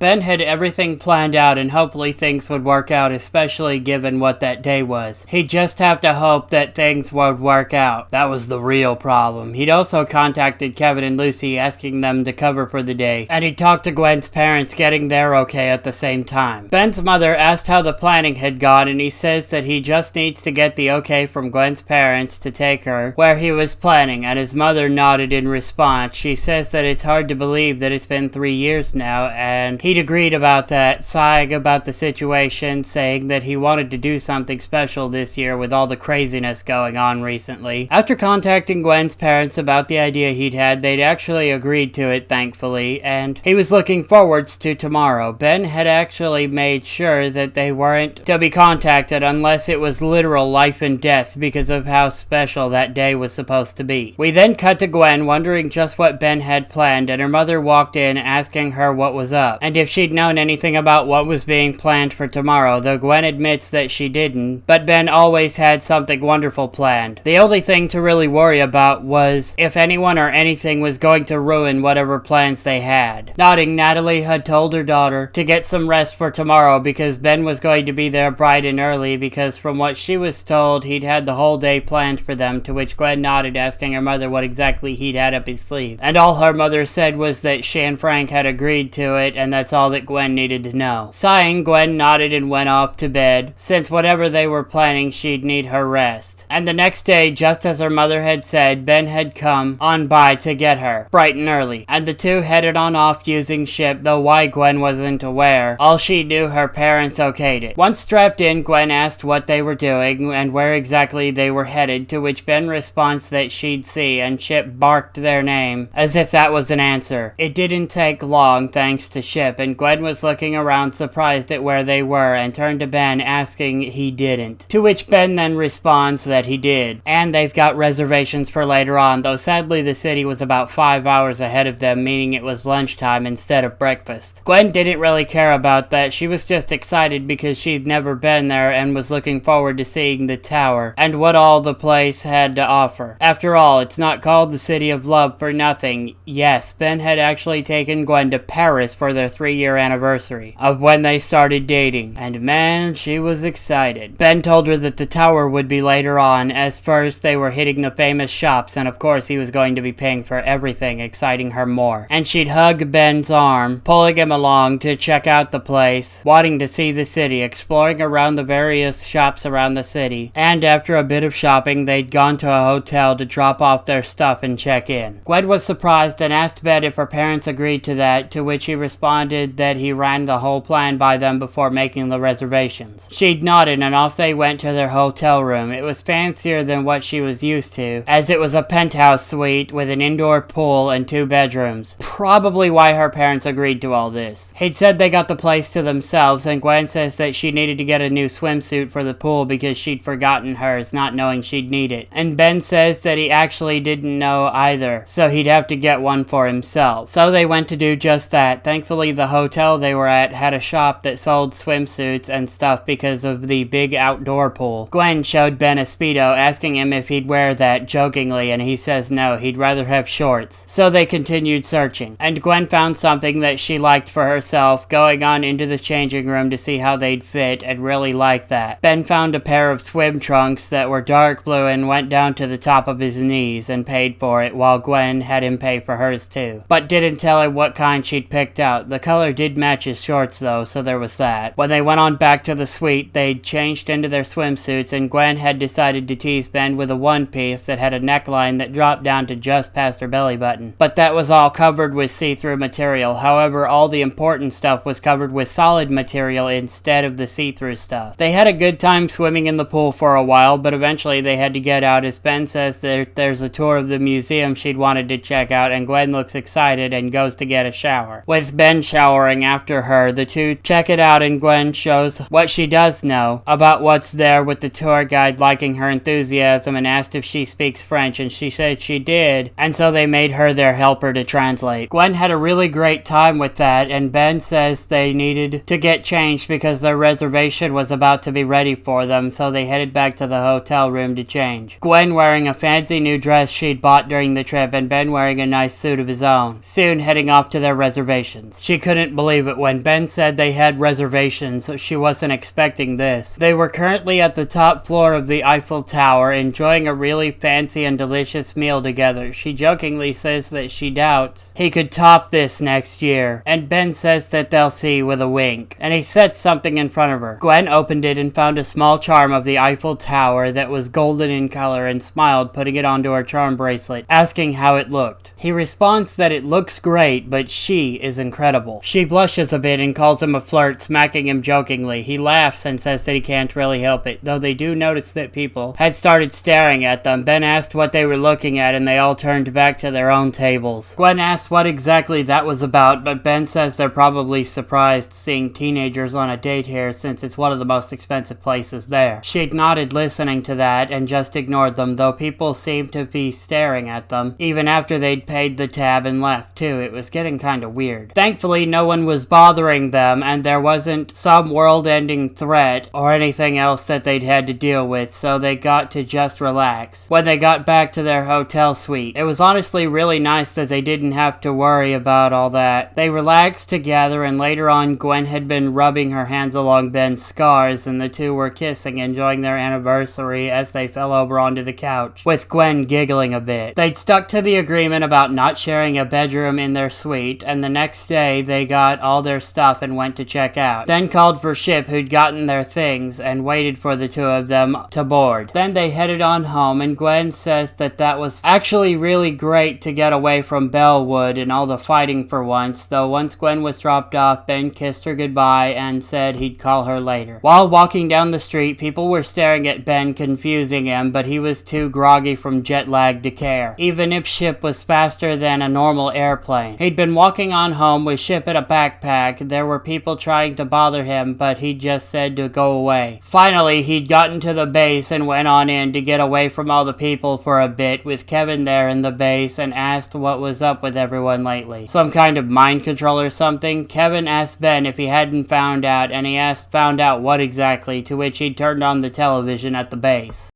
Ben had everything planned out and hopefully things would work out, especially given what that day was. He'd just have to hope that things would work out. That was the real problem. He'd also contacted Kevin and Lucy asking them to cover for the day, and he'd talked to Gwen's parents getting their okay at the same time. Ben's mother asked how the planning had gone, and he says that he just needs to get the okay from Gwen's parents to take her where he was planning, and his mother nodded in response. She says that it's hard to believe that it's been 3 years now, and he'd agreed about that, sighing about the situation, saying that he wanted to do something special this year with all the craziness going on recently. After contacting Gwen's parents about the idea he'd had, they'd actually agreed to it, thankfully, and he was looking forwards to tomorrow. Ben had actually made sure that they weren't to be contacted unless it was literal life and death because of how special that day was supposed to be. We then cut to Gwen wondering just what Ben had planned, and her mother walked in asking her what was up, and if she'd known anything about what was being planned for tomorrow, though Gwen admits that she didn't, but Ben always had something wonderful planned. The only thing to really worry about was if anyone or anything was going to ruin whatever plans they had. Nodding, Natalie had told her daughter to get some rest for tomorrow because Ben was going to be there bright and early because from what she was told, he'd had the whole day planned for them, to which Gwen nodded, asking her mother what exactly he'd had up his sleeve. And all her mother said was that she and Frank had agreed to it, and that's all that Gwen needed to know. Sighing, Gwen nodded and went off to bed, since whatever they were planning, she'd need her rest. And the next day, just as her mother had said, Ben had come on by to get her, bright and early, and the two headed on off using ship, though why Gwen wasn't aware. All she knew, her parents okayed it. Once strapped in, Gwen asked what they were doing and where exactly they were headed, to which Ben responds that she'd see, and Ship barked their name, as if that was an answer. It didn't take long, thanks to Ship, and Gwen was looking around surprised at where they were, and turned to Ben asking he didn't, to which Ben then responds that he did, and they've got reservations for later on, though sadly the city was about 5 hours ahead of them, meaning it was lunchtime instead of breakfast. Gwen didn't really care about that. She was just excited because she'd never been there and was looking forward to seeing the tower and what all the place had to offer. After all, it's not called the City of Love for nothing. Yes, Ben had actually taken Gwen to Paris for their 3-year anniversary of when they started dating, and man, she was excited. Ben told her that the tower would be later on, as first they were hitting the famous shops, and of course he was going to be paying for everything, exciting her more. And she'd hug Ben's arm, pulling him along to check out the place, wanting to see the city, exploring around the various shops around the city, and after a bit of shopping, they'd gone to a hotel to drop off their stuff and check in. Gwen was surprised and asked Ben if her parents agreed to that, to which he responded that he ran the whole plan by them before making the reservations. She'd nodded, and off they went to their hotel room. It was fancier than what she was used to, as it was a penthouse suite with an indoor pool and 2 bedrooms. Probably why her parents agreed to all this. He'd said they got the place to themselves, and Gwen says that she needed to get a new swimsuit for the pool because she'd forgotten hers, not knowing she'd need it. And Ben says that he actually didn't know either, so he'd have to get one for himself. So they went to do just that. Thankfully, the hotel they were at had a shop that sold swimsuits and stuff because of the big outdoor pool. Gwen showed Ben a Speedo, asking him if he'd wear that jokingly, and he says no, he'd rather have shorts. So they continued searching, and Gwen found something that she liked for herself, going on into the changing room to see how they'd fit, and really liked that. Ben found a pair of swim trunks that were dark blue and went down to the top of his knees and paid for it, while Gwen had him pay for hers too, but didn't tell him what kind she'd picked out. The color did match his shorts though, so there was that. When they went on back to the suite, they'd changed into their swimsuits, and Gwen had decided to tease Ben with a one-piece that had a neckline that dropped down to just past her belly button, but that was all covered with see-through material. However, all the important stuff was covered with solid material instead of the see-through stuff. They had a good time swimming in the pool for a while, but eventually they had to get out, as Ben says that there's a tour of the museum she'd wanted to check out, and Gwen looks excited and goes to get a shower. With Ben showering after her, the two check it out, and Gwen shows what she does know about what's there, with the tour guide liking her enthusiasm and asked if she speaks French, and she said she did, and so they made her their helper to translate. Gwen had a really great time with that, and Ben says they needed to get changed because their reservation was about to be ready for them, so they headed back to the hotel room to change. Gwen wearing a fancy new dress she'd bought during the trip, and Ben wearing a nice suit of his own, soon heading off to their reservations. She couldn't couldn't believe it when Ben said they had reservations, so she wasn't expecting this. They were currently at the top floor of the Eiffel Tower, enjoying a really fancy and delicious meal together. She jokingly says that she doubts he could top this next year, and Ben says that they'll see with a wink, and he sets something in front of her. Gwen opened it and found a small charm of the Eiffel Tower that was golden in color and smiled, putting it onto her charm bracelet, asking how it looked. He responds that it looks great, but she is incredible. She blushes a bit and calls him a flirt, smacking him jokingly. He laughs and says that he can't really help it, though they do notice that people had started staring at them. Ben asked what they were looking at, and they all turned back to their own tables. Gwen asks what exactly that was about, but Ben says they're probably surprised seeing teenagers on a date here since it's one of the most expensive places there. She'd nodded listening to that and just ignored them, though people seemed to be staring at them, even after they'd paid the tab and left too. It was getting kinda weird. Thankfully, no one was bothering them, and there wasn't some world-ending threat or anything else that they'd had to deal with, so they got to just relax. When they got back to their hotel suite, it was honestly really nice that they didn't have to worry about all that. They relaxed together, and later on, Gwen had been rubbing her hands along Ben's scars, and the two were kissing, enjoying their anniversary as they fell over onto the couch, with Gwen giggling a bit. They'd stuck to the agreement about not sharing a bedroom in their suite, and the next day they got all their stuff and went to check out. Then called for Ship, who'd gotten their things, and waited for the two of them to board. Then they headed on home, and Gwen says that was actually really great to get away from Bellwood and all the fighting for once, though once Gwen was dropped off, Ben kissed her goodbye and said he'd call her later. While walking down the street, people were staring at Ben, confusing him, but he was too groggy from jet lag to care, even if Ship was faster than a normal airplane. He'd been walking on home with Ship in a backpack. There were people trying to bother him, but he just said to go away. Finally, he'd gotten to the base and went on in to get away from all the people for a bit, with Kevin there in the base, and asked what was up with everyone lately. Some kind of mind control or something? Kevin asked Ben if he hadn't found out, and he found out what exactly, to which he turned on the television at the base.